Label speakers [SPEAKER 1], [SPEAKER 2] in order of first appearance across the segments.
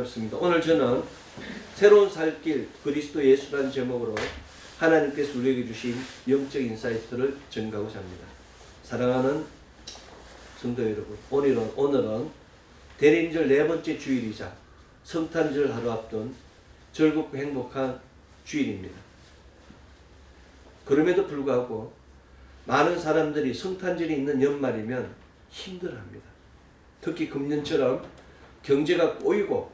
[SPEAKER 1] 반갑습니다. 오늘 저는 새로운 살 길 그리스도 예수라는 제목으로 하나님께서 우리에게 주신 영적 인사이트를 전가하고자 합니다. 사랑하는 성도 여러분, 오늘은 대림절 4번째 주일이자 성탄절 하루 앞둔 즐겁고 행복한 주일입니다. 그럼에도 불구하고 많은 사람들이 성탄절이 있는 연말이면 힘들어합니다. 특히 금년처럼 경제가 꼬이고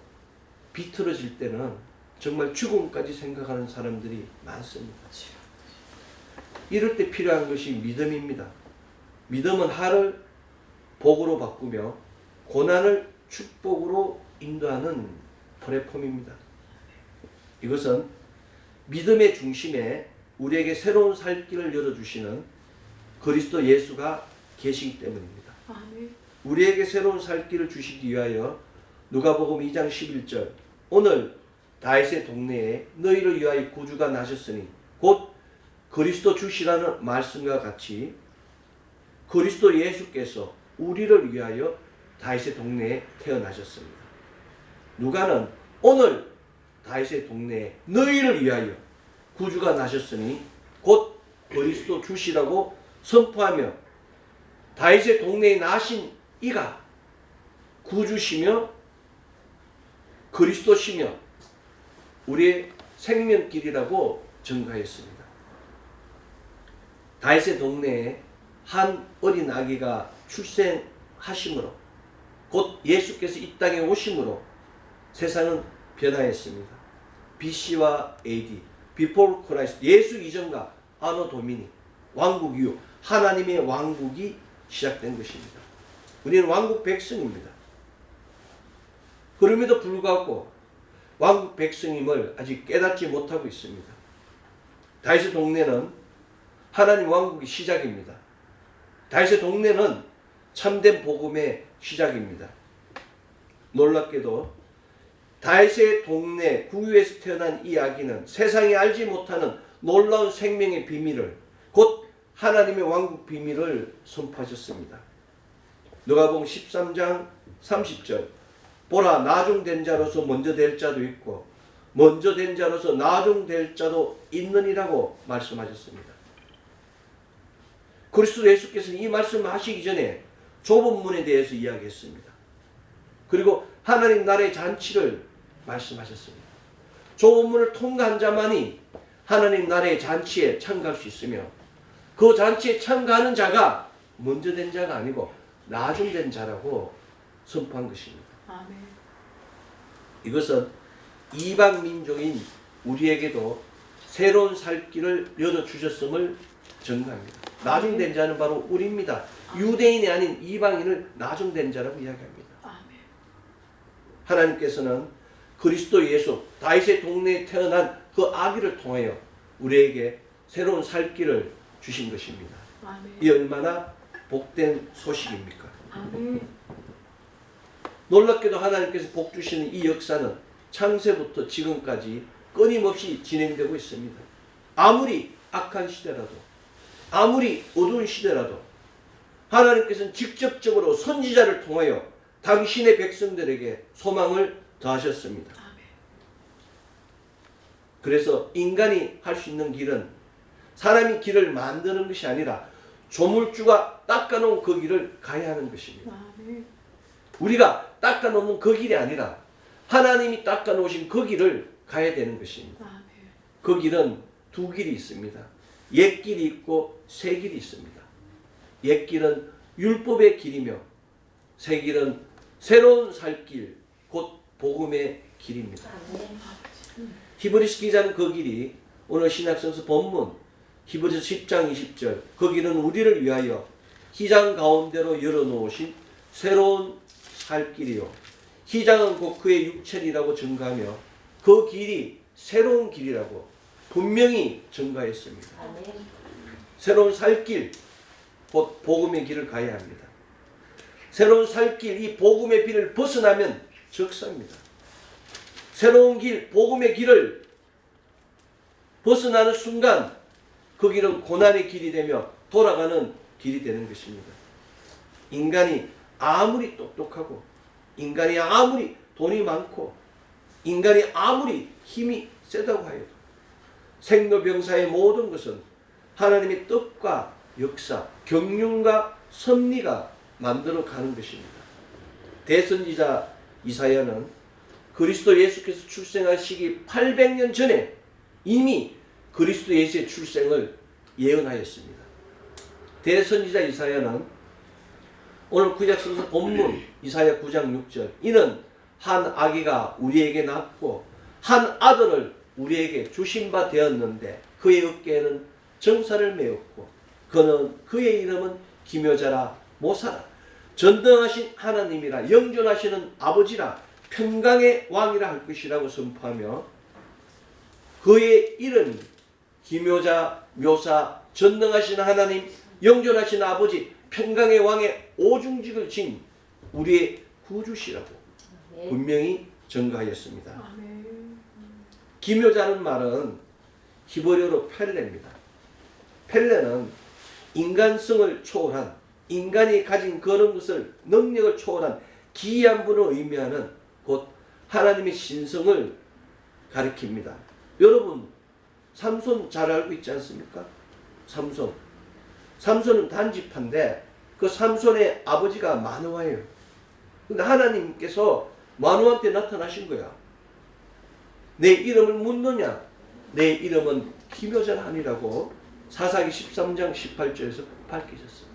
[SPEAKER 1] 비틀어질 때는 정말 죽음까지 생각하는 사람들이 많습니다. 이럴 때 필요한 것이 믿음입니다. 믿음은 하를 복으로 바꾸며 고난을 축복으로 인도하는 플랫폼입니다. 이것은 믿음의 중심에 우리에게 새로운 살 길을 열어주시는 그리스도 예수가 계시기 때문입니다. 우리에게 새로운 살 길을 주시기 위하여 누가복음 2장 11절 오늘 다윗의 동네에 너희를 위하여 구주가 나셨으니 곧 그리스도 주시라는 말씀과 같이 그리스도 예수께서 우리를 위하여 다윗의 동네에 태어나셨습니다. 누가는 오늘 다윗의 동네에 너희를 위하여 구주가 나셨으니 곧 그리스도 주시라고 선포하며 다윗의 동네에 나신 이가 구주시며 그리스도시며 우리의 생명길이라고 전가했습니다. 다윗의 동네에 한 어린 아기가 출생하심으로 곧 예수께서 이 땅에 오심으로 세상은 변화했습니다. BC와 AD, Before Christ, 예수 이전과 아노 도미니, 왕국 이후 하나님의 왕국이 시작된 것입니다. 우리는 왕국 백성입니다. 그럼에도 불구하고 왕국 백성임을 아직 깨닫지 못하고 있습니다. 다윗의 동네는 하나님 왕국의 시작입니다. 다윗의 동네는 참된 복음의 시작입니다. 놀랍게도 다윗의 동네 구유에서 태어난 이 아기는 세상이 알지 못하는 놀라운 생명의 비밀을 곧 하나님의 왕국 비밀을 선포하셨습니다. 누가복음 13장 30절 보라 나중된 자로서 먼저 될 자도 있고 먼저 된 자로서 나중될 자도 있느니라고 말씀하셨습니다. 그리스도 예수께서는 이 말씀을 하시기 전에 좁은 문에 대해서 이야기했습니다. 그리고 하나님 나라의 잔치를 말씀하셨습니다. 좁은 문을 통과한 자만이 하나님 나라의 잔치에 참가할 수 있으며 그 잔치에 참가하는 자가 먼저 된 자가 아니고 나중된 자라고 선포한 것입니다.
[SPEAKER 2] 아멘.
[SPEAKER 1] 이것은 이방 민족인 우리에게도 새로운 살 길을 열어주셨음을 전가합니다. 나중된 자는 바로 우리입니다. 유대인이 아닌 이방인을 나중된 자라고 이야기합니다.
[SPEAKER 2] 아멘.
[SPEAKER 1] 하나님께서는 그리스도 예수, 다윗의 동네에 태어난 그 아기를 통하여 우리에게 새로운 살 길을 주신 것입니다.
[SPEAKER 2] 아멘.
[SPEAKER 1] 이 얼마나 복된 소식입니까?
[SPEAKER 2] 아멘.
[SPEAKER 1] 놀랍게도 하나님께서 복 주시는 이 역사는 창세부터 지금까지 끊임없이 진행되고 있습니다. 아무리 악한 시대라도 아무리 어두운 시대라도 하나님께서는 직접적으로 선지자를 통하여 당신의 백성들에게 소망을 더하셨습니다.
[SPEAKER 2] 아멘.
[SPEAKER 1] 그래서 인간이 할 수 있는 길은 사람이 길을 만드는 것이 아니라 조물주가 닦아놓은 그 길을 가야 하는 것입니다.
[SPEAKER 2] 아멘.
[SPEAKER 1] 우리가 닦아놓는 그 길이 아니라 하나님이 닦아놓으신 그 길을 가야 되는 것입니다.
[SPEAKER 2] 아멘.
[SPEAKER 1] 그 길은 두 길이 있습니다. 옛 길이 있고 새 길이 있습니다. 옛 길은 율법의 길이며 새 길은 새로운 살 길, 곧 복음의 길입니다. 히브리서 기자는 그 길이 오늘 신약성서 본문 히브리서 10장 20절 그 길은 우리를 위하여 희장 가운데로 열어놓으신 새로운 살 길이요. 희장은 곧 그의 육체이라고 증가하며 그 길이 새로운 길이라고 분명히 증가했습니다. 새로운 살 길, 곧 복음의 길을 가야 합니다. 새로운 살 길, 이 복음의 길을 벗어나면 적사입니다. 새로운 길, 복음의 길을 벗어나는 순간 그 길은 고난의 길이 되며 돌아가는 길이 되는 것입니다. 인간이 아무리 똑똑하고 인간이 아무리 돈이 많고 인간이 아무리 힘이 세다고 하여도 생로병사의 모든 것은 하나님의 뜻과 역사, 경륜과 섭리가 만들어 가는 것입니다. 대선지자 이사야는 그리스도 예수께서 출생하시기 800년 전에 이미 그리스도 예수의 출생을 예언하였습니다. 대선지자 이사야는 오늘 구약성서 본문 이사야 9장 6절 이는 한 아기가 우리에게 낳고 한 아들을 우리에게 주신 바 되었는데 그의 어깨에는 정사를 메었고 그의 이름은 기묘자라 모사라 전능하신 하나님이라 영존하시는 아버지라 평강의 왕이라 할 것이라고 선포하며 그의 이름이 기묘자, 묘사, 전능하신 하나님, 영존하신 아버지, 평강의 왕의 오중직을 진 우리의 구주시라고 분명히 전가하였습니다. 기묘자는 말은 히브리어로 펠레입니다. 펠레는 인간성을 초월한 인간이 가진 그런 것을 능력을 초월한 기이한 분을 의미하는 곧 하나님의 신성을 가리킵니다. 여러분 삼손 잘 알고 있지 않습니까? 삼손은 단지파인데 그 삼손의 아버지가 마노아예요. 근데 하나님께서 마노아한테 나타나신 거야. 내 이름을 묻느냐? 내 이름은 기묘자라 하니라고 사사기 13장 18절에서 밝히셨어요.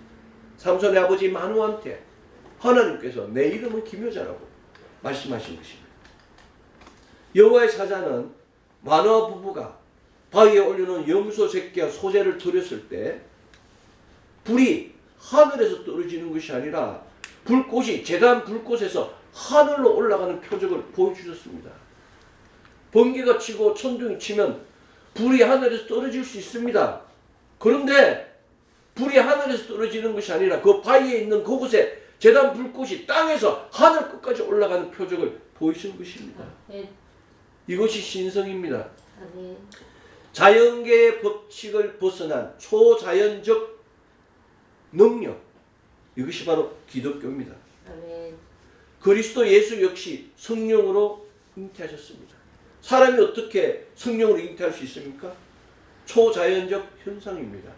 [SPEAKER 1] 삼손의 아버지 마노아한테 하나님께서 내 이름은 기묘자라고 말씀하신 것입니다. 여호와의 사자는 마노아 부부가 바위에 올려놓은 염소 새끼와 소재를 드렸을 때 불이 하늘에서 떨어지는 것이 아니라 불꽃이 제단 불꽃에서 하늘로 올라가는 표적을 보여주셨습니다. 번개가 치고 천둥이 치면 불이 하늘에서 떨어질 수 있습니다. 그런데 불이 하늘에서 떨어지는 것이 아니라 그 바위에 있는 그곳에 제단 불꽃이 땅에서 하늘 끝까지 올라가는 표적을 보이신 것입니다. 이것이 신성입니다. 자연계의 법칙을 벗어난 초자연적 능력, 이것이 바로 기독교입니다. 그리스도 예수 역시 성령으로 잉태하셨습니다. 사람이 어떻게 성령으로 잉태할 수 있습니까? 초자연적 현상입니다.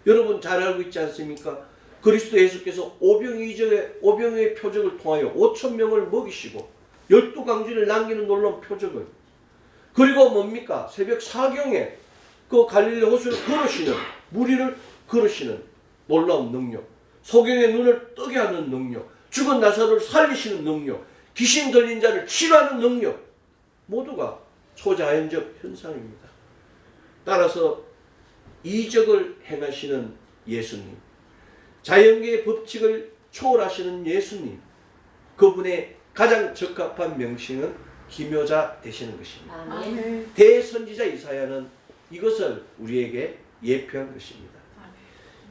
[SPEAKER 1] 여러분 잘 알고 있지 않습니까? 그리스도 예수께서 오병이의 표적을 통하여 5,000명을 먹이시고 12강진을 남기는 놀라운 표적을, 그리고 뭡니까? 새벽 4경에 그 갈릴리 호수를 걸으시는, 무리를 걸으시는 놀라운 능력, 소경의 눈을 뜨게 하는 능력, 죽은 나사로를 살리시는 능력, 귀신 들린 자를 치료하는 능력, 모두가 초자연적 현상입니다. 따라서 이적을 행하시는 예수님, 자연계의 법칙을 초월하시는 예수님, 그분의 가장 적합한 명칭은 기묘자 되시는 것입니다.
[SPEAKER 2] 아멘.
[SPEAKER 1] 대선지자 이사야는 이것을 우리에게 예표한 것입니다.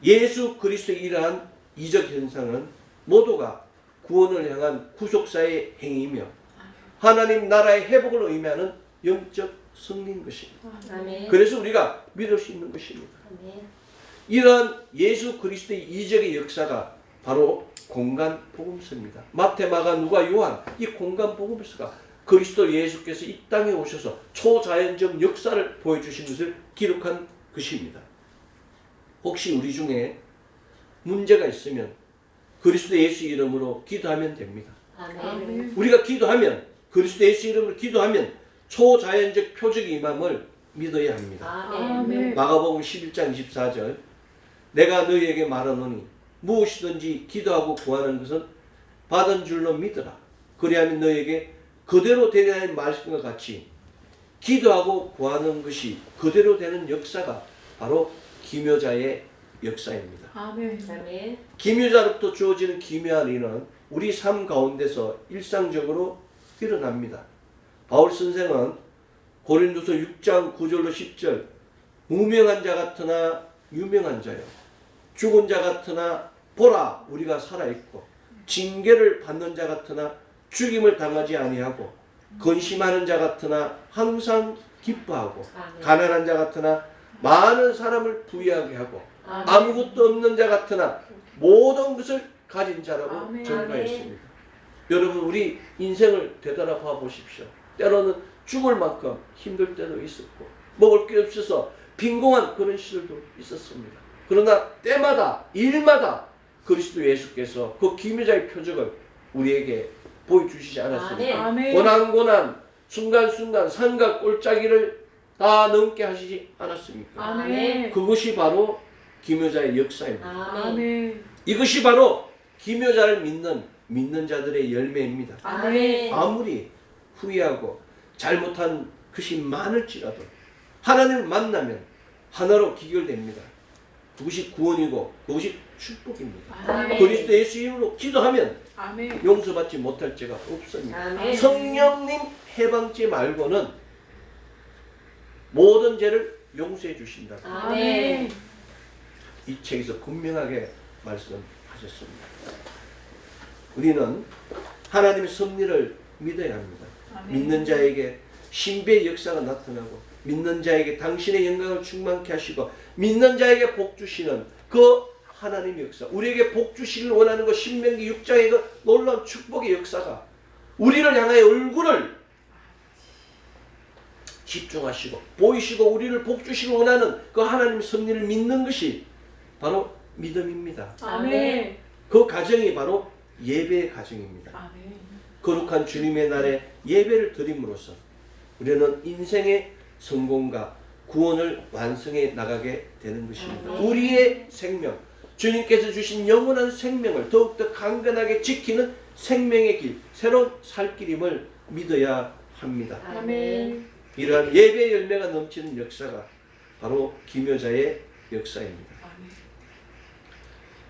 [SPEAKER 1] 예수 그리스도의 이러한 이적 현상은 모두가 구원을 향한 구속사의 행위이며 하나님 나라의 회복을 의미하는 영적 승리인 것입니다.
[SPEAKER 2] 아멘.
[SPEAKER 1] 그래서 우리가 믿을 수 있는 것입니다.
[SPEAKER 2] 아멘.
[SPEAKER 1] 이러한 예수 그리스도의 이적의 역사가 바로 공간 복음서입니다. 마태, 마가, 누가, 요한, 이 공간 복음서가 그리스도 예수께서 이 땅에 오셔서 초자연적 역사를 보여주신 것을 기록한 것입니다. 혹시 우리 중에 문제가 있으면 그리스도 예수 이름으로 기도하면 됩니다.
[SPEAKER 2] 아멘.
[SPEAKER 1] 우리가 기도하면, 그리스도 예수 이름으로 기도하면 초자연적 표적이 임함을 믿어야 합니다.
[SPEAKER 2] 아멘.
[SPEAKER 1] 마가복음 11장 24절 내가 너희에게 말하노니 무엇이든지 기도하고 구하는 것은 받은 줄로 믿으라. 그리하면 너희에게 그대로 되리라는 말씀과 같이 기도하고 구하는 것이 그대로 되는 역사가 바로 기묘자의 역사입니다.
[SPEAKER 2] 아멘.
[SPEAKER 1] 기묘자로부터 주어지는 기묘한 일은 우리 삶 가운데서 일상적으로 일어납니다. 바울 선생은 고린도서 6장 9절로 10절 무명한 자 같으나 유명한 자요 죽은 자 같으나 보라 우리가 살아있고 징계를 받는 자 같으나 죽임을 당하지 아니하고 근심하는 자 같으나 항상 기뻐하고
[SPEAKER 2] 아멘.
[SPEAKER 1] 가난한 자 같으나 많은 사람을 부유하게 하고
[SPEAKER 2] 아멘.
[SPEAKER 1] 아무것도 없는 자 같으나 모든 것을 가진 자라고
[SPEAKER 2] 아멘.
[SPEAKER 1] 전가했습니다. 여러분 우리 인생을 되돌아봐 보십시오. 때로는 죽을 만큼 힘들 때도 있었고 먹을 게 없어서 빈공한 그런 시절도 있었습니다. 그러나 때마다 일마다 그리스도 예수께서 그 기묘자의 표적을 우리에게 보여주시지 않았습니까?
[SPEAKER 2] 아멘.
[SPEAKER 1] 고난고난 순간순간 산과 골짜기를 다 넘게 하시지 않았습니까?
[SPEAKER 2] 아멘.
[SPEAKER 1] 그것이 바로 기묘자의 역사입니다.
[SPEAKER 2] 아멘.
[SPEAKER 1] 이것이 바로 기묘자를 믿는 자들의 열매입니다.
[SPEAKER 2] 아멘.
[SPEAKER 1] 아무리 후회하고 잘못한 것이 많을지라도 하나님을 만나면 하나로 기결됩니다. 그것이 구원이고 그것이 축복입니다.
[SPEAKER 2] 아멘.
[SPEAKER 1] 그리스도 예수 이름으로 기도하면
[SPEAKER 2] 아멘.
[SPEAKER 1] 용서받지 못할 죄가 없습니다.
[SPEAKER 2] 아멘.
[SPEAKER 1] 성령님 해방죄 말고는 모든 죄를 용서해 주신다.
[SPEAKER 2] 아멘.
[SPEAKER 1] 이 책에서 분명하게 말씀하셨습니다. 우리는 하나님의 섭리를 믿어야 합니다.
[SPEAKER 2] 아멘.
[SPEAKER 1] 믿는 자에게 신비의 역사가 나타나고 믿는 자에게 당신의 영광을 충만케 하시고 믿는 자에게 복 주시는 그 하나님의 역사, 우리에게 복 주시길 원하는 그 신명기 6장의 그 놀라운 축복의 역사가 우리를 향하여 얼굴을 집중하시고 보이시고 우리를 복 주시길 원하는 그 하나님의 섭리를 믿는 것이 바로 믿음입니다.
[SPEAKER 2] 아멘.
[SPEAKER 1] 그 가정이 바로 예배의 가정입니다.
[SPEAKER 2] 아멘.
[SPEAKER 1] 거룩한 주님의 날에 예배를 드림으로써 우리는 인생의 성공과 구원을 완성해 나가게 되는 것입니다.
[SPEAKER 2] 아멘.
[SPEAKER 1] 우리의 생명, 주님께서 주신 영원한 생명을 더욱더 강건하게 지키는 생명의 길, 새로운 살 길임을 믿어야 합니다.
[SPEAKER 2] 아멘.
[SPEAKER 1] 이러한 예배의 열매가 넘치는 역사가 바로 기묘자의 역사입니다.
[SPEAKER 2] 아멘.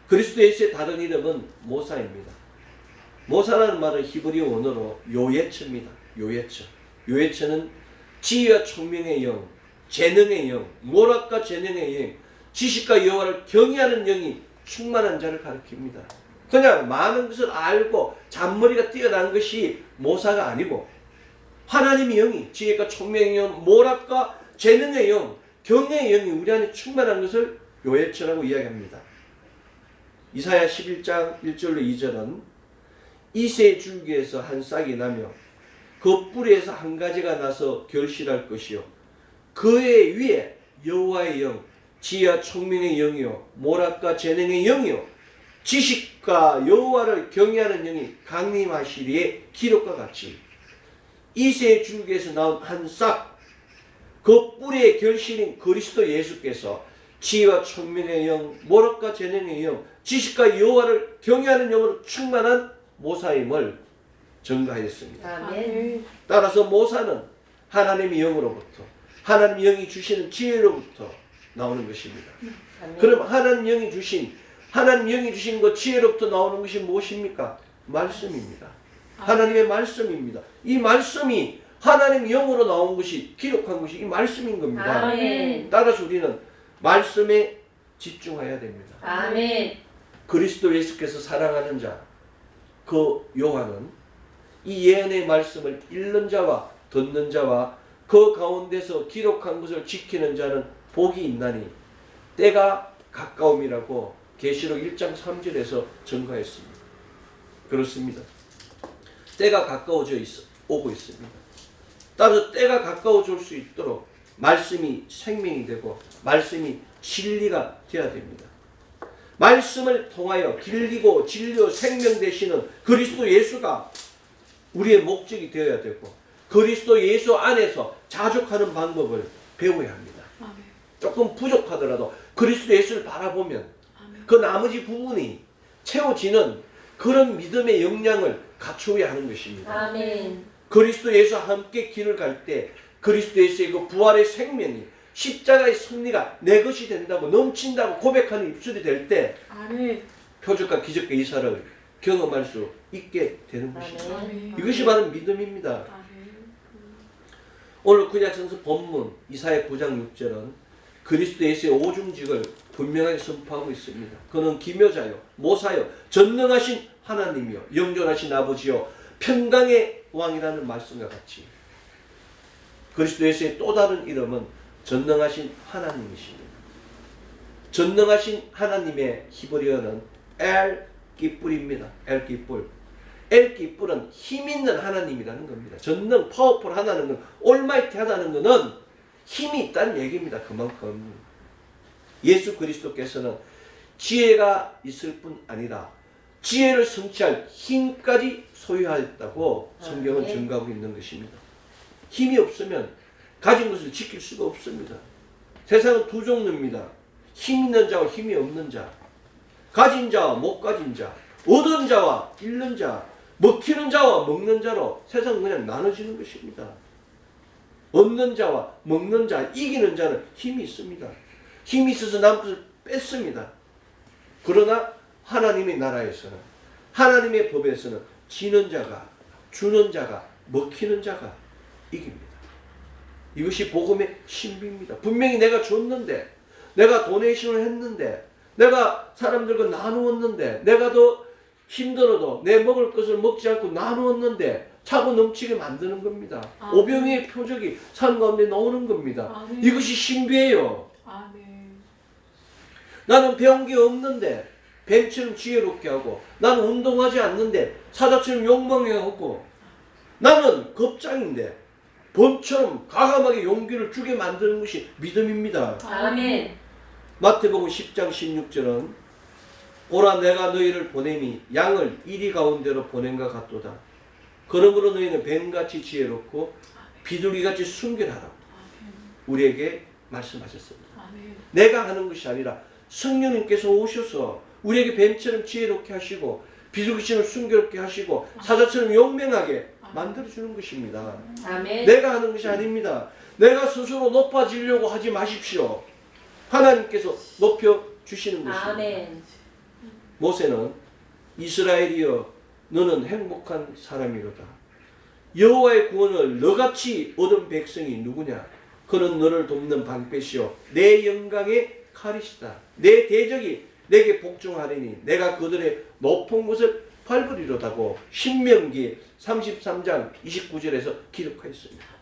[SPEAKER 1] 그리스도 예수의 다른 이름은 모사입니다. 모사라는 말은 히브리 원어로 요예처입니다. 요예처. 요예처는 지혜와 총명의 영, 재능의 영, 모락과 재능의 영, 지식과 여호와를 경외하는 영이 충만한 자를 가리킵니다. 그냥 많은 것을 알고 잔머리가 뛰어난 것이 모사가 아니고 하나님의 영이 지혜과 총명의 영, 모락과 재능의 영, 경외의 영이 우리 안에 충만한 것을 요예처라고 이야기합니다. 이사야 11장 1절로 2절은 이새의 줄기에서 한 싹이 나며 그 뿌리에서 한 가지가 나서 결실할 것이요 그의 위에 여호와의 영, 지혜와 총명의 영이요 모락과 재능의 영이요 지식과 여호와를 경외하는 영이 강림하시리의 기록과 같이 이새의 줄기에서 나온 한 싹, 그 뿌리의 결실인 그리스도 예수께서 지혜와 총명의 영, 모락과 재능의 영, 지식과 여호와를 경외하는 영으로 충만한 모사임을 증거하였습니다.
[SPEAKER 2] 아멘.
[SPEAKER 1] 따라서 모사는 하나님의 영으로부터 하나님 영이 주시는 지혜로부터 나오는 것입니다.
[SPEAKER 2] 아멘.
[SPEAKER 1] 그럼 하나님 영이 주신 그 지혜로부터 나오는 것이 무엇입니까? 말씀입니다. 하나님의 말씀입니다. 이 말씀이 하나님 영으로 나온 것이 기록한 것이 이 말씀인 겁니다.
[SPEAKER 2] 아멘.
[SPEAKER 1] 따라서 우리는 말씀에 집중해야 됩니다.
[SPEAKER 2] 아멘.
[SPEAKER 1] 그리스도 예수께서 사랑하는 자, 그 요한은 이 예언의 말씀을 읽는 자와 듣는 자와 그 가운데서 기록한 것을 지키는 자는 복이 있나니 때가 가까움이라고 계시록 1장 3절에서 증거했습니다. 그렇습니다. 때가 가까워져 오고 있습니다. 따라서 때가 가까워질 수 있도록 말씀이 생명이 되고 말씀이 진리가 되어야 됩니다. 말씀을 통하여 길리고 진리요 생명 되시는 그리스도 예수가 우리의 목적이 되어야 되고 그리스도 예수 안에서 자족하는 방법을 배워야 합니다.
[SPEAKER 2] 아멘.
[SPEAKER 1] 조금 부족하더라도 그리스도 예수를 바라보면
[SPEAKER 2] 아멘.
[SPEAKER 1] 그 나머지 부분이 채워지는 그런 믿음의 역량을 갖추어야 하는 것입니다.
[SPEAKER 2] 아멘.
[SPEAKER 1] 그리스도 예수와 함께 길을 갈 때 그리스도 예수의 그 부활의 생명이 십자가의 승리가 내 것이 된다고 넘친다고 고백하는 입술이 될 때
[SPEAKER 2] 아멘.
[SPEAKER 1] 표적과 기적과 이사를 경험할 수 있게 되는 것입니다.
[SPEAKER 2] 아멘.
[SPEAKER 1] 이것이 바로 믿음입니다.
[SPEAKER 2] 아멘.
[SPEAKER 1] 오늘 구약성서 본문 이사야 9장 6절은 그리스도 예수의 오중직을 분명하게 선포하고 있습니다. 그는 기묘자요 모사요 전능하신 하나님이요 영존하신 아버지요 평강의 왕이라는 말씀과 같이 그리스도 예수의 또 다른 이름은 전능하신 하나님이십니다. 전능하신 하나님의 히브리어는 엘 기뿔입니다. 엘 기뿔. 엘기 뿔은 힘 있는 하나님이라는 겁니다. 전능 파워풀 하다는 건 올마이티 하다는 것은 힘이 있다는 얘기입니다. 그만큼 예수 그리스도께서는 지혜가 있을 뿐 아니라 지혜를 성취할 힘까지 소유하였다고 성경은
[SPEAKER 2] 네.
[SPEAKER 1] 증거하고 있는 것입니다. 힘이 없으면 가진 것을 지킬 수가 없습니다. 세상은 두 종류입니다. 힘 있는 자와 힘이 없는 자, 가진 자와 못 가진 자, 얻은 자와 잃는 자, 먹히는 자와 먹는 자로 세상은 그냥 나눠지는 것입니다. 얻는 자와 먹는 자, 이기는 자는 힘이 있습니다. 힘이 있어서 남을 뺐습니다. 그러나 하나님의 나라에서는, 하나님의 법에서는 지는 자가, 주는 자가, 먹히는 자가 이깁니다. 이것이 복음의 신비입니다. 분명히 내가 줬는데, 내가 도네이션을 했는데, 내가 사람들과 나누었는데, 내가 더 힘들어도 내 먹을 것을 먹지 않고 나누었는데 차고 넘치게 만드는 겁니다.
[SPEAKER 2] 아,
[SPEAKER 1] 오병이의 표적이 삶 가운데 나오는 겁니다.
[SPEAKER 2] 아, 네.
[SPEAKER 1] 이것이 신비예요.
[SPEAKER 2] 아, 네.
[SPEAKER 1] 나는 배운 게 없는데 뱀처럼 지혜롭게 하고, 나는 운동하지 않는데 사자처럼 욕망해하고, 나는 겁장인데 범처럼 과감하게 용기를 주게 만드는 것이 믿음입니다.
[SPEAKER 2] 아멘.
[SPEAKER 1] 마태복음 10장 16절은 오라 내가 너희를 보냄이 양을 이리 가운데로 보낸과 같도다. 그러므로 너희는 뱀같이 지혜롭고 비둘기같이 순결하라고 우리에게 말씀하셨습니다.
[SPEAKER 2] 아멘.
[SPEAKER 1] 내가 하는 것이 아니라 성령님께서 오셔서 우리에게 뱀처럼 지혜롭게 하시고 비둘기처럼 순결롭게 하시고 사자처럼 용맹하게 만들어주는 것입니다.
[SPEAKER 2] 아멘.
[SPEAKER 1] 내가 하는 것이 아닙니다. 내가 스스로 높아지려고 하지 마십시오. 하나님께서 높여주시는 것입니다.
[SPEAKER 2] 아멘.
[SPEAKER 1] 모세는 이스라엘이여 너는 행복한 사람이로다. 여호와의 구원을 너같이 얻은 백성이 누구냐? 그는 너를 돕는 방패시요 내 영광의 칼이시다. 내 대적이 내게 복종하리니 내가 그들의 높은 곳을 밟으리로다고 신명기 33장 29절에서 기록하였습니다.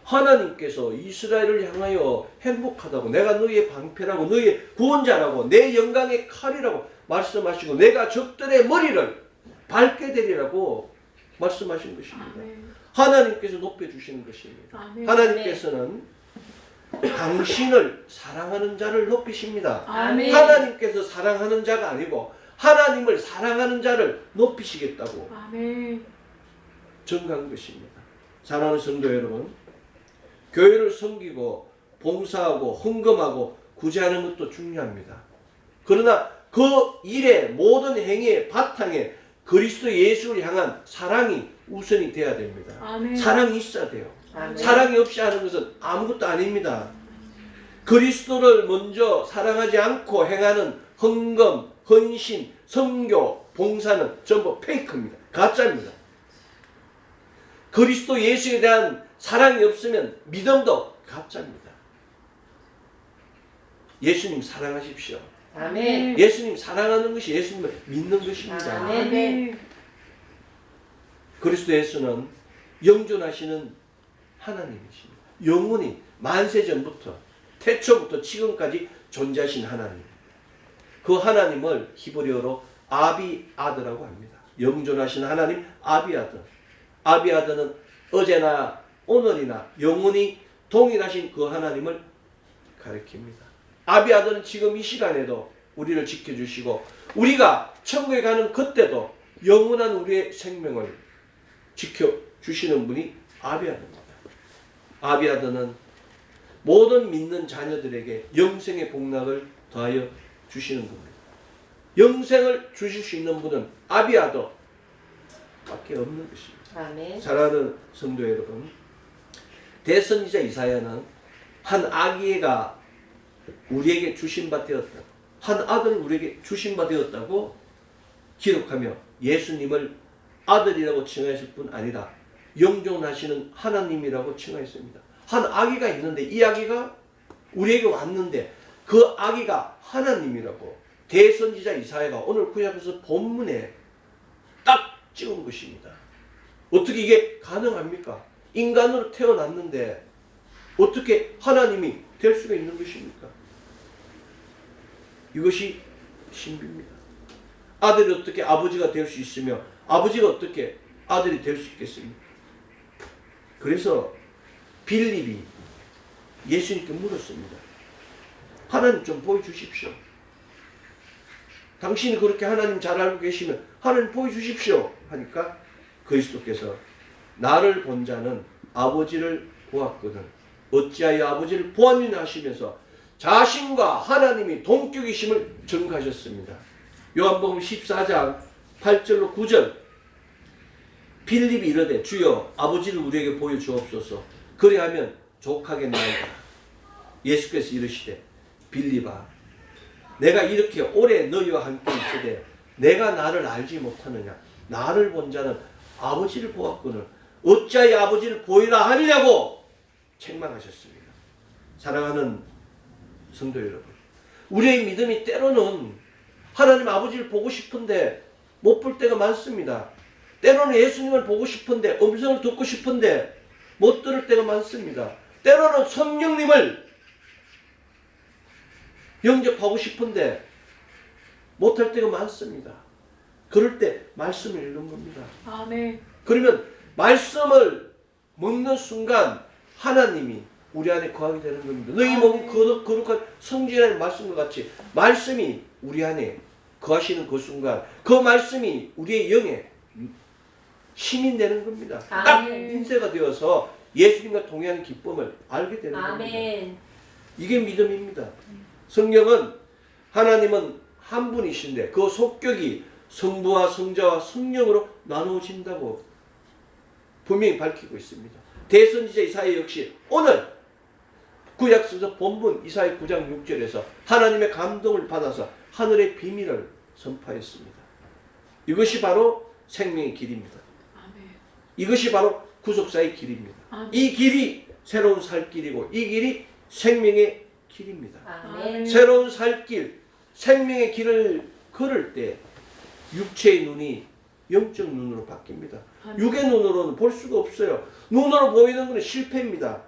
[SPEAKER 1] 하나님께서 이스라엘을 향하여 행복하다고, 내가 너희의 방패라고, 너희의 구원자라고, 내 영광의 칼이라고 말씀하시고 내가 적들의 머리를 밟게 되리라고 말씀하신 것입니다.
[SPEAKER 2] 아멘.
[SPEAKER 1] 하나님께서 높여주시는 것입니다.
[SPEAKER 2] 아멘.
[SPEAKER 1] 하나님께서는 당신을 사랑하는 자를 높이십니다.
[SPEAKER 2] 아멘.
[SPEAKER 1] 하나님께서 사랑하는 자가 아니고 하나님을 사랑하는 자를 높이시겠다고
[SPEAKER 2] 아멘.
[SPEAKER 1] 정한 것입니다. 사랑하는 성도 여러분, 교회를 섬기고 봉사하고 헌금하고 구제하는 것도 중요합니다. 그러나 그 일의 모든 행위의 바탕에 그리스도 예수를 향한 사랑이 우선이 돼야 됩니다.
[SPEAKER 2] 아멘.
[SPEAKER 1] 사랑이 있어야 돼요.
[SPEAKER 2] 아멘.
[SPEAKER 1] 사랑이 없이 하는 것은 아무것도 아닙니다. 그리스도를 먼저 사랑하지 않고 행하는 헌금, 헌신, 선교, 봉사는 전부 페이크입니다. 가짜입니다. 그리스도 예수에 대한 사랑이 없으면 믿음도 가짜입니다. 예수님 사랑하십시오.
[SPEAKER 2] 아멘.
[SPEAKER 1] 예수님 사랑하는 것이 예수님을 믿는 것입니다.
[SPEAKER 2] 아멘.
[SPEAKER 1] 그리스도 예수는 영존하시는 하나님이십니다. 영원히 만세전부터 태초부터 지금까지 존재하신 하나님. 그 하나님을 히브리어로 아비아드라고 합니다. 영존하신 하나님 아비아드. 아비아드는 어제나 오늘이나 영원히 동일하신 그 하나님을 가리킵니다. 아비아드는 지금 이 시간에도 우리를 지켜주시고 우리가 천국에 가는 그때도 영원한 우리의 생명을 지켜주시는 분이 아비아드입니다. 아비아드는 모든 믿는 자녀들에게 영생의 복락을 더하여 주시는 겁니다. 영생을 주실 수 있는 분은 아비아드 밖에 없는 것입니다.
[SPEAKER 2] 아멘.
[SPEAKER 1] 사랑하는 성도 여러분, 대선지자 이사야는 한 아기가 우리에게 주신 바 되었다고, 한 아들을 우리에게 주신 바 되었다고 기록하며 예수님을 아들이라고 칭하였을 뿐 아니라 영존하시는 하나님이라고 칭하였습니다. 한 아기가 있는데 이 아기가 우리에게 왔는데 그 아기가 하나님이라고 대선지자 이사야가 오늘 구약에서 본문에 딱 찍은 것입니다. 어떻게 이게 가능합니까? 인간으로 태어났는데 어떻게 하나님이 될 수가 있는 것입니까? 이것이 신비입니다. 아들이 어떻게 아버지가 될 수 있으며 아버지가 어떻게 아들이 될 수 있겠습니까? 그래서 빌립이 예수님께 물었습니다. 하나님 좀 보여주십시오. 당신이 그렇게 하나님 잘 알고 계시면 하나님 보여주십시오 하니까 그리스도께서 나를 본 자는 아버지를 보았거든 어찌하여 아버지를 보았느냐 하시면서 자신과 하나님이 동격이심을 증거하셨습니다. 요한복음 14장 8절로 9절 빌립이 이르되 주여 아버지를 우리에게 보여주옵소서 그리하면 족하겠나이다. 예수께서 이르시되 빌립아 내가 이렇게 오래 너희와 함께 있으되 내가 나를 알지 못하느냐 나를 본 자는 아버지를 보았거늘 어찌하여 아버지를 보이라 하느냐고 책망하셨습니다. 사랑하는 성도 여러분, 우리의 믿음이 때로는 하나님 아버지를 보고 싶은데 못 볼 때가 많습니다. 때로는 예수님을 보고 싶은데 음성을 듣고 싶은데 못 들을 때가 많습니다. 때로는 성령님을 영접하고 싶은데 못할 때가 많습니다. 그럴 때 말씀을 읽는 겁니다.
[SPEAKER 2] 아멘.
[SPEAKER 1] 그러면 말씀을 먹는 순간 하나님이 우리 안에 거하게 되는 겁니다. 너희 먹은 거룩한 성질의 말씀과 같이 말씀이 우리 안에 거하시는 그 순간 그 말씀이 우리의 영에 시민되는 겁니다. 딱
[SPEAKER 2] 아멘.
[SPEAKER 1] 인쇄가 되어서 예수님과 동행하는 기쁨을 알게 되는 겁니다.
[SPEAKER 2] 아멘.
[SPEAKER 1] 이게 믿음입니다. 성령은 하나님은 한 분이신데 그 속격이 성부와 성자와 성령으로 나누어진다고 분명히 밝히고 있습니다. 대선지자 이사야 역시 오늘 구약성서 본문 이사야 9장 6절에서 하나님의 감동을 받아서 하늘의 비밀을 선포했습니다. 이것이 바로 생명의 길입니다.
[SPEAKER 2] 아멘.
[SPEAKER 1] 이것이 바로 구속사의 길입니다.
[SPEAKER 2] 아멘.
[SPEAKER 1] 이 길이 새로운 살 길이고 이 길이 생명의 길입니다.
[SPEAKER 2] 아멘.
[SPEAKER 1] 새로운 살 길, 생명의 길을 걸을 때 육체의 눈이 영적 눈으로 바뀝니다.
[SPEAKER 2] 아멘.
[SPEAKER 1] 육의 눈으로는 볼 수가 없어요. 눈으로 보이는 것은 실패입니다.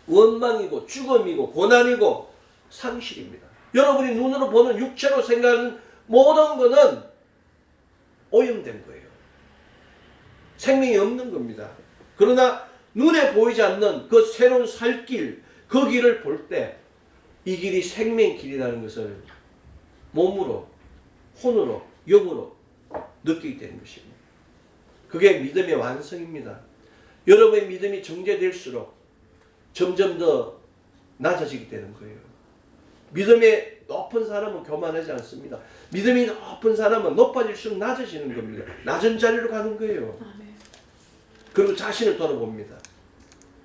[SPEAKER 1] 원망이고 죽음이고 고난이고 상실입니다. 여러분이 눈으로 보는 육체로 생각하는 모든 것은 오염된 거예요. 생명이 없는 겁니다. 그러나 눈에 보이지 않는 그 새로운 살 길, 그 길을 볼 때 이 길이 생명의 길이라는 것을 몸으로, 혼으로, 영으로 느끼게 되는 것입니다. 그게 믿음의 완성입니다. 여러분의 믿음이 정제될수록 점점 더 낮아지게 되는 거예요. 믿음이 높은 사람은 교만하지 않습니다. 믿음이 높은 사람은 높아질수록 낮아지는 겁니다. 낮은 자리로 가는 거예요.
[SPEAKER 2] 아멘.
[SPEAKER 1] 그리고 자신을 돌아봅니다.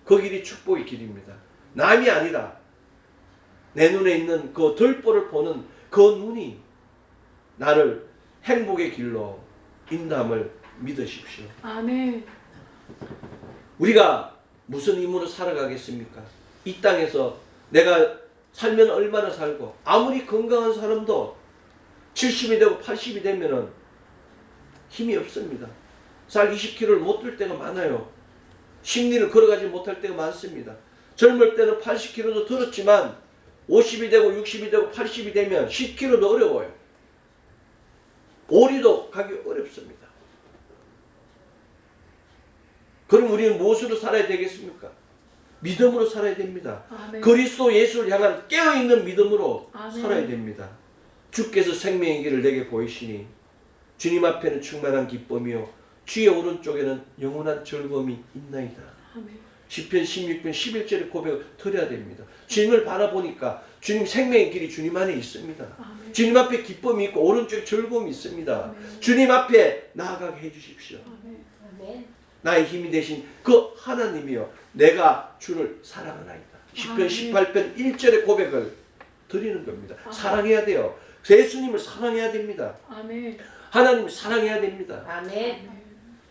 [SPEAKER 1] 그 길이 축복의 길입니다. 남이 아니라 내 눈에 있는 그 들보를 보는 그 눈이 나를 행복의 길로 인도함을 믿으십시오.
[SPEAKER 2] 아멘.
[SPEAKER 1] 우리가 무슨 힘으로 살아가겠습니까? 이 땅에서 내가 살면 얼마나 살고 아무리 건강한 사람도 70이 되고 80이 되면은 힘이 없습니다. 살 20kg를 못 들 때가 많아요. 심리를 걸어가지 못할 때가 많습니다. 젊을 때는 80kg도 들었지만 50이 되고 60이 되고 80이 되면 10kg도 어려워요. 오리도 가기 어렵습니다. 그럼 우리는 무엇으로 살아야 되겠습니까? 믿음으로 살아야 됩니다.
[SPEAKER 2] 아멘.
[SPEAKER 1] 그리스도 예수를 향한 깨어있는 믿음으로
[SPEAKER 2] 아멘.
[SPEAKER 1] 살아야 됩니다. 주께서 생명의 길을 내게 보이시니 주님 앞에는 충만한 기쁨이요 주의 오른쪽에는 영원한 즐거움이 있나이다.
[SPEAKER 2] 아멘.
[SPEAKER 1] 시편 16편 11절의 고백을 드려야 됩니다. 주님을 바라보니까 주님 생명의 길이 주님 안에 있습니다.
[SPEAKER 2] 아멘.
[SPEAKER 1] 주님 앞에 기쁨이 있고 오른쪽에 즐거움이 있습니다.
[SPEAKER 2] 아멘.
[SPEAKER 1] 주님 앞에 나아가게 해주십시오.
[SPEAKER 2] 아멘.
[SPEAKER 3] 아멘.
[SPEAKER 1] 나의 힘이 되신 그 하나님이여 내가 주를 사랑하나이다. 시편
[SPEAKER 2] 아멘.
[SPEAKER 1] 18편 1절의 고백을 드리는 겁니다.
[SPEAKER 2] 아멘.
[SPEAKER 1] 사랑해야 돼요. 예수님을 사랑해야 됩니다.
[SPEAKER 2] 아멘.
[SPEAKER 1] 하나님을 사랑해야 됩니다.
[SPEAKER 3] 아멘.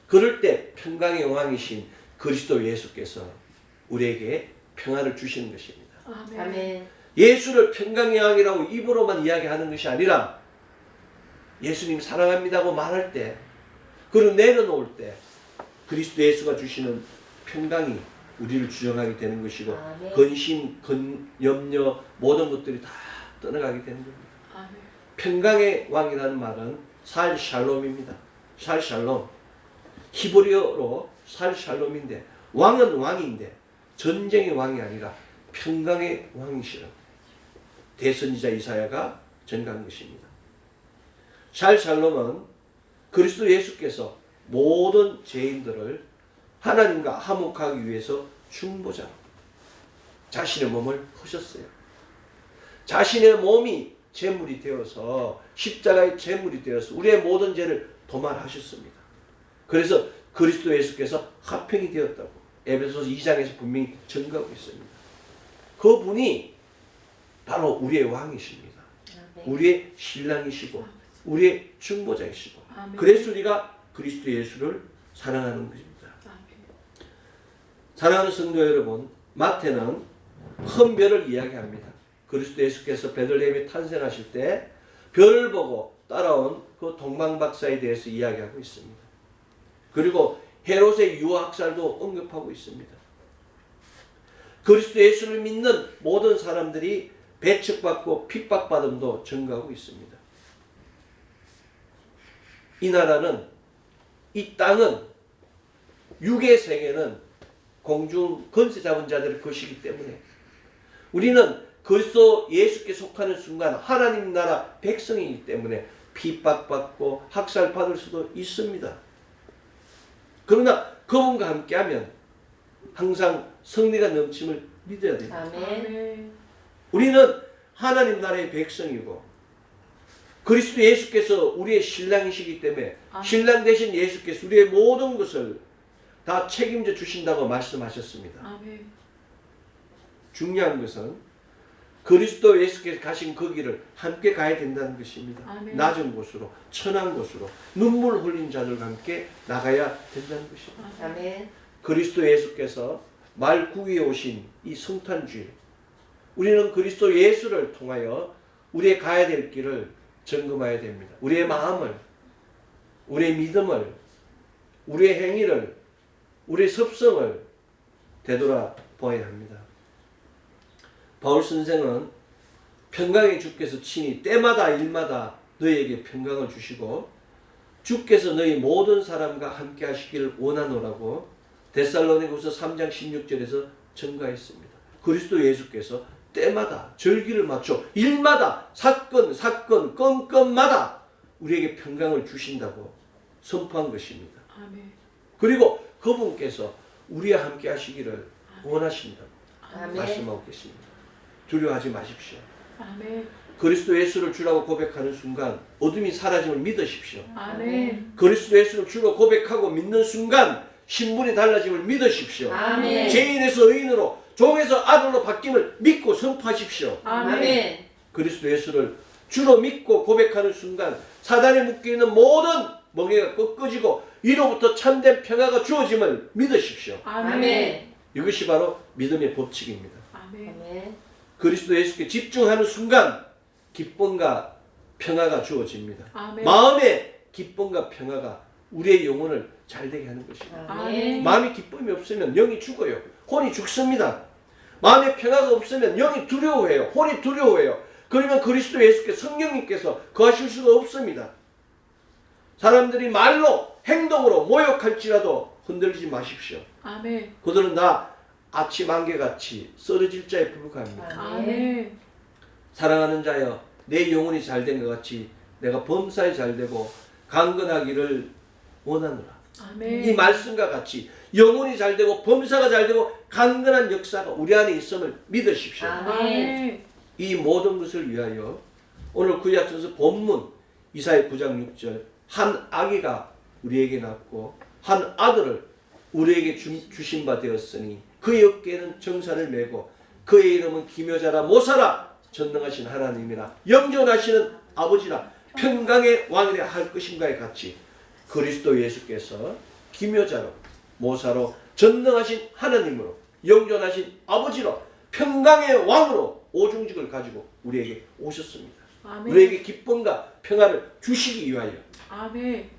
[SPEAKER 1] 그럴 때 평강의 왕이신 그리스도 예수께서 우리에게 평안을 주시는 것입니다.
[SPEAKER 2] 아멘.
[SPEAKER 3] 아멘.
[SPEAKER 1] 예수를 평강의 왕이라고 입으로만 이야기하는 것이 아니라 예수님 사랑합니다고 말할 때 그리고 내려놓을 때 그리스도 예수가 주시는 평강이 우리를 주장하게 되는 것이고
[SPEAKER 3] 아멘.
[SPEAKER 1] 근심, 염려 모든 것들이 다 떠나가게 되는 겁니다.
[SPEAKER 2] 아멘.
[SPEAKER 1] 평강의 왕이라는 말은 살 샬롬입니다. 살샬롬. 히브리어로 살샬롬인데 왕은 왕인데 전쟁의 왕이 아니라 평강의 왕이시라. 대선지자 이사야가 전가한 것입니다. 살샬롬은 그리스도 예수께서 모든 죄인들을 하나님과 화목하기 위해서 중보자로 자신의 몸을 허셨어요. 자신의 몸이 제물이 되어서 십자가의 제물이 되어서 우리의 모든 죄를 도말하셨습니다. 그래서 그리스도 예수께서 화평이 되었다고 에베소서 2장에서 분명히 증거하고 있습니다. 그분이 바로 우리의 왕이십니다. 우리의 신랑이시고 우리의 중보자이시고 그래서 우리가 그리스도 예수를 사랑하는 것입니다. 사랑하는 성도 여러분, 마태는 큰 별을 이야기합니다. 그리스도 예수께서 베들레헴에 탄생하실 때 별을 보고 따라온 그 동방박사에 대해서 이야기하고 있습니다. 그리고 헤롯의 유학살도 언급하고 있습니다. 그리스도 예수를 믿는 모든 사람들이 배척받고 핍박받음도 증가하고 있습니다. 이 나라는, 이 땅은, 육의 세계는 공중 권세 잡은 자들의 것이기 때문에 우리는 그리스도 예수께 속하는 순간 하나님 나라 백성이기 때문에 핍박받고 학살받을 수도 있습니다. 그러나 그분과 함께하면 항상 승리가 넘침을 믿어야 됩니다.
[SPEAKER 2] 아멘.
[SPEAKER 1] 우리는 하나님 나라의 백성이고 그리스도 예수께서 우리의 신랑이시기 때문에 신랑 되신 예수께서 우리의 모든 것을 다 책임져 주신다고 말씀하셨습니다.
[SPEAKER 2] 아멘.
[SPEAKER 1] 중요한 것은 그리스도 예수께서 가신 그 길을 함께 가야 된다는 것입니다.
[SPEAKER 2] 아멘.
[SPEAKER 1] 낮은 곳으로, 천한 곳으로, 눈물 흘린 자들과 함께 나가야 된다는 것입니다.
[SPEAKER 2] 아멘.
[SPEAKER 1] 그리스도 예수께서 말구위에 오신 이 성탄주일, 우리는 그리스도 예수를 통하여 우리의 가야 될 길을 점검해야 됩니다. 우리의 마음을, 우리의 믿음을, 우리의 행위를, 우리의 습성을 되돌아보아야 합니다. 바울 선생은 평강의 주께서 친히 때마다 일마다 너희에게 평강을 주시고 주께서 너희 모든 사람과 함께 하시기를 원하노라고 데살로니가후서 3장 16절에서 증가했습니다. 그리스도 예수께서 때마다 절기를 맞춰 일마다 사건 건건마다 우리에게 평강을 주신다고 선포한 것입니다.
[SPEAKER 2] 아멘.
[SPEAKER 1] 그리고 그분께서 우리와 함께 하시기를 원하신다고
[SPEAKER 2] 아멘.
[SPEAKER 1] 말씀하고 계십니다. 두려워하지 마십시오.
[SPEAKER 2] 아멘.
[SPEAKER 1] 그리스도 예수를 주라고 고백하는 순간 어둠이 사라짐을 믿으십시오.
[SPEAKER 2] 아멘.
[SPEAKER 1] 그리스도 예수를 주로 고백하고 믿는 순간 신분이 달라짐을 믿으십시오.
[SPEAKER 2] 아멘.
[SPEAKER 1] 죄인에서 의인으로 종에서 아들로 바뀜을 믿고 선포하십시오.
[SPEAKER 2] 아멘.
[SPEAKER 1] 그리스도 예수를 주로 믿고 고백하는 순간 사단에 묶여있는 모든 멍에가 꺾어지고 이로부터 참된 평화가 주어짐을 믿으십시오.
[SPEAKER 2] 아멘.
[SPEAKER 1] 이것이 바로 믿음의 법칙입니다.
[SPEAKER 2] 아멘.
[SPEAKER 1] 그리스도 예수께 집중하는 순간 기쁨과 평화가 주어집니다.
[SPEAKER 2] 아멘.
[SPEAKER 1] 마음의 기쁨과 평화가 우리의 영혼을 잘되게 하는 것입니다.
[SPEAKER 2] 아멘.
[SPEAKER 1] 마음에 기쁨이 없으면 영이 죽어요. 혼이 죽습니다. 마음에 평화가 없으면 영이 두려워해요. 혼이 두려워해요. 그러면 그리스도 예수께서 성령님께서 거하실 수가 없습니다. 사람들이 말로 행동으로 모욕할지라도 흔들리지 마십시오.
[SPEAKER 2] 아멘.
[SPEAKER 1] 그들은 다 아침 안개같이 쓰러질 자에 불과합니다.
[SPEAKER 2] 아멘.
[SPEAKER 1] 사랑하는 자여 내 영혼이 잘된 것 같이 내가 범사에 잘되고 강건하기를 원하노라.
[SPEAKER 2] 아멘.
[SPEAKER 1] 이 말씀과 같이 영혼이 잘되고 범사가 잘되고 강건한 역사가 우리 안에 있음을 믿으십시오.
[SPEAKER 2] 아멘.
[SPEAKER 1] 이 모든 것을 위하여 오늘 구약성서 본문 이사야 9장 6절 한 아기가 우리에게 낳고 한 아들을 우리에게 주신 바 되었으니 그의 어깨에는 정사를 메고 그의 이름은 기묘자라 모사라 전능하신 하나님이라 영존하시는 아버지라 평강의 왕이라 할 것인가에 같이 그리스도 예수께서 기묘자로 모사로 전능하신 하나님으로 영존하신 아버지로 평강의 왕으로 오중직을 가지고 우리에게 오셨습니다.
[SPEAKER 2] 아멘.
[SPEAKER 1] 우리에게 기쁨과 평화를 주시기 위하여
[SPEAKER 2] 아멘.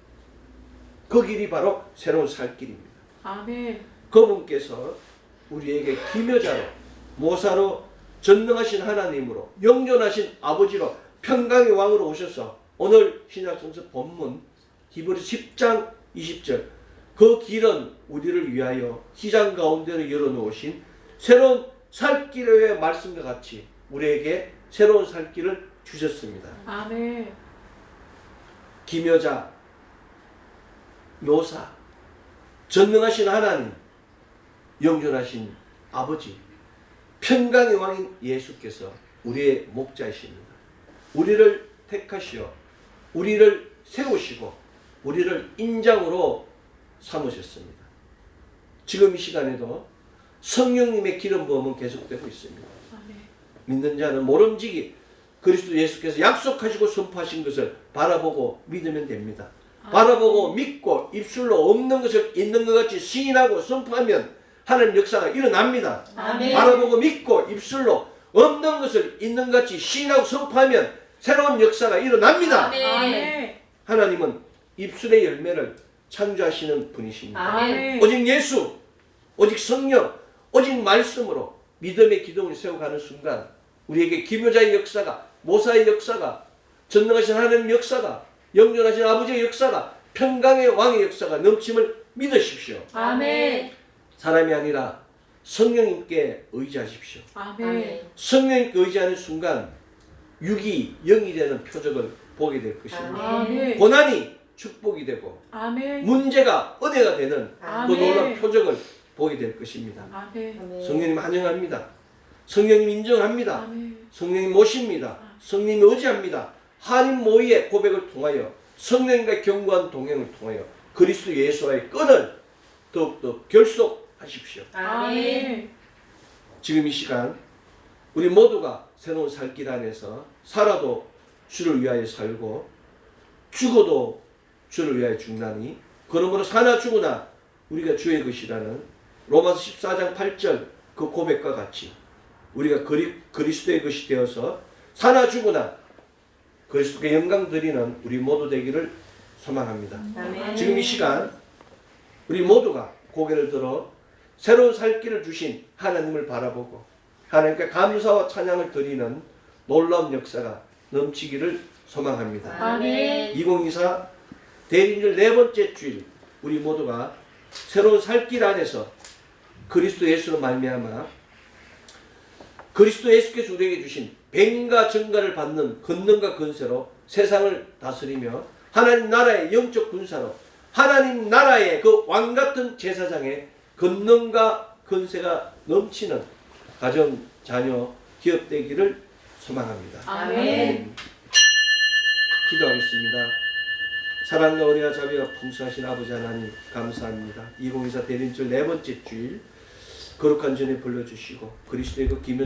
[SPEAKER 1] 그 길이 바로 새로운 살 길입니다.
[SPEAKER 2] 아멘.
[SPEAKER 1] 그분께서 우리에게 기묘자로 모사로 전능하신 하나님으로 영존하신 아버지로 평강의 왕으로 오셔서 오늘 신약성서 본문 히브리 10장 20절. 그 길은 우리를 위하여 시장 가운데로 열어놓으신 새로운 살 길의 말씀과 같이 우리에게 새로운 살 길을 주셨습니다.
[SPEAKER 2] 아멘.
[SPEAKER 1] 기묘자, 묘사, 전능하신 하나님, 영존하신 아버지, 평강의 왕인 예수께서 우리의 목자이십니다. 우리를 택하시어 우리를 세우시고 우리를 인장으로 삼으셨습니다. 지금 이 시간에도 성령님의 기름 부음은 계속되고 있습니다.
[SPEAKER 2] 아멘.
[SPEAKER 1] 믿는 자는 모름지기 그리스도 예수께서 약속하시고 선포하신 것을 바라보고 믿으면 됩니다. 바라보고 믿고 입술로 없는 것을 있는 것 같이 시인하고 선포하면 하나님 역사가 일어납니다.
[SPEAKER 3] 아멘.
[SPEAKER 1] 바라보고 믿고 입술로 없는 것을 있는 것 같이 시인하고 선포하면 새로운 역사가 일어납니다.
[SPEAKER 3] 아멘.
[SPEAKER 2] 아멘.
[SPEAKER 1] 하나님은 입술의 열매를 창조하시는 분이십니다.
[SPEAKER 3] 아멘.
[SPEAKER 1] 오직 예수, 오직 성령, 오직 말씀으로 믿음의 기둥을 세워가는 순간 우리에게 기묘자의 역사가, 모사의 역사가, 전능하신 하나님 역사가, 영존하신 아버지의 역사가, 평강의 왕의 역사가 넘침을 믿으십시오.
[SPEAKER 2] 아멘.
[SPEAKER 1] 사람이 아니라 성령님께 의지하십시오.
[SPEAKER 2] 아멘.
[SPEAKER 1] 성령님께 의지하는 순간 육이 영이 되는 표적을 보게 될 것입니다.
[SPEAKER 2] 아멘.
[SPEAKER 1] 고난이 축복이 되고
[SPEAKER 2] 아멘.
[SPEAKER 1] 문제가 은혜가 되는 그
[SPEAKER 2] 아멘.
[SPEAKER 1] 놀라운 표적을 보게 될 것입니다.
[SPEAKER 2] 아멘.
[SPEAKER 1] 성령님 환영합니다. 성령님 인정합니다.
[SPEAKER 2] 아멘.
[SPEAKER 1] 성령님 모십니다. 성령님 의지합니다. 한인 모의의 고백을 통하여 성령님과의 견고한 동행을 통하여 그리스도 예수와의 끈을 더욱더 결속하십시오.
[SPEAKER 2] 아멘.
[SPEAKER 1] 지금 이 시간 우리 모두가 새로운 살 길 안에서 살아도 주를 위하여 살고 죽어도 주를 위하여 죽나니 그러므로 사나 죽으나 우리가 주의 것이라는 로마서 14장 8절 그 고백과 같이 우리가 그리스도의 것이 되어서 사나 죽으나 그리스도께 영광 드리는 우리 모두 되기를 소망합니다.
[SPEAKER 3] 아멘.
[SPEAKER 1] 지금 이 시간 우리 모두가 고개를 들어 새로운 살 길을 주신 하나님을 바라보고 하나님께 감사와 찬양을 드리는 놀라운 역사가 넘치기를 소망합니다.
[SPEAKER 2] 아멘.
[SPEAKER 1] 2024 대림절 네 번째 주일 우리 모두가 새로운 살 길 안에서 그리스도 예수로 말미암아 그리스도 예수께서 우리에게 주신 뱀과 정가를 받는 권능과 권세로 세상을 다스리며 하나님 나라의 영적 군사로 하나님 나라의 그 왕같은 제사장의 권능과 권세가 넘치는 가정, 자녀, 기업 되기를 소망합니다.
[SPEAKER 2] 아멘.
[SPEAKER 1] 기도하겠습니다. 사랑과 은혜와 자비가 풍성하신 아버지 하나님 감사합니다. 2024 대림절 네 번째 주일 거룩한 전에 불러주시고 그리스도의 그 기면